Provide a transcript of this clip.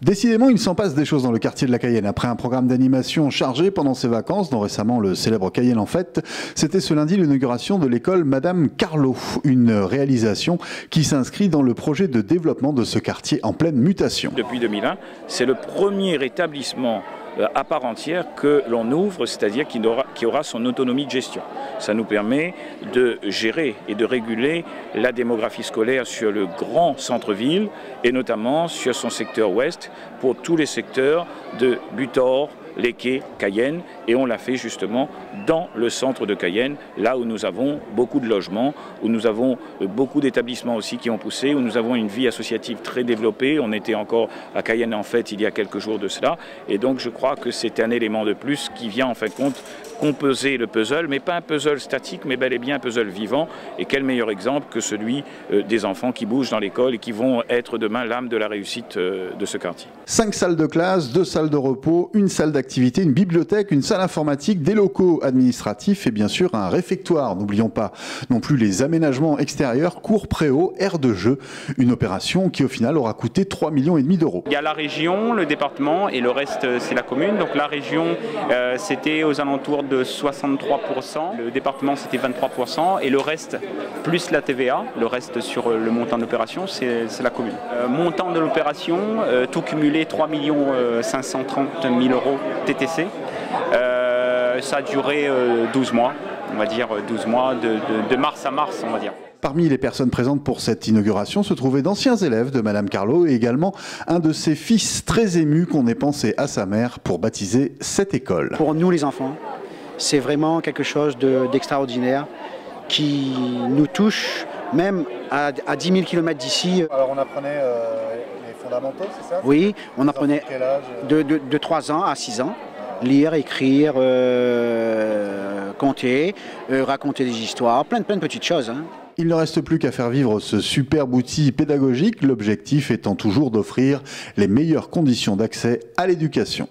Décidément, il s'en passe des choses dans le quartier de la Cayenne. Après un programme d'animation chargé pendant ses vacances, dont récemment le célèbre Cayenne en fête, c'était ce lundi l'inauguration de l'école Madame Carlo, une réalisation qui s'inscrit dans le projet de développement de ce quartier en pleine mutation. Depuis 2001, c'est le premier établissement à part entière que l'on ouvre, c'est-à-dire qui aura son autonomie de gestion. Ça nous permet de gérer et de réguler la démographie scolaire sur le grand centre-ville et notamment sur son secteur ouest pour tous les secteurs de Butor, Les Quais, Cayenne, et on l'a fait justement dans le centre de Cayenne, là où nous avons beaucoup de logements, où nous avons beaucoup d'établissements aussi qui ont poussé, où nous avons une vie associative très développée. On était encore à Cayenne en fait il y a quelques jours de cela, et donc je crois que c'est un élément de plus qui vient en fin de compte composer le puzzle, mais pas un puzzle statique, mais bel et bien un puzzle vivant. Et quel meilleur exemple que celui des enfants qui bougent dans l'école et qui vont être demain l'âme de la réussite de ce quartier. 5 salles de classe, 2 salles de repos, une salle d'activité, une bibliothèque, une salle informatique, des locaux administratifs et bien sûr un réfectoire. N'oublions pas non plus les aménagements extérieurs, cours préaux, aires de jeu. Une opération qui au final aura coûté 3,5 millions d'euros. Il y a la région, le département et le reste c'est la commune. Donc la région c'était aux alentours de 63%, le département c'était 23% et le reste plus la TVA, le reste sur le montant de l'opération c'est la commune. Montant de l'opération, tout cumulé 3 530 000 euros TTC. Ça a duré 12 mois, on va dire 12 mois, de mars à mars on va dire. Parmi les personnes présentes pour cette inauguration se trouvaient d'anciens élèves de Madame Carlo et également un de ses fils très ému qu'on ait pensé à sa mère pour baptiser cette école. Pour nous les enfants, c'est vraiment quelque chose d'extraordinaire qui nous touche même à 10 000 km d'ici. Alors on apprenait les fondamentaux, c'est ça? Oui, on apprenait de 3 ans à 6 ans. Lire, écrire, compter, raconter des histoires, plein de petites choses. Hein. Il ne reste plus qu'à faire vivre ce superbe outil pédagogique, l'objectif étant toujours d'offrir les meilleures conditions d'accès à l'éducation.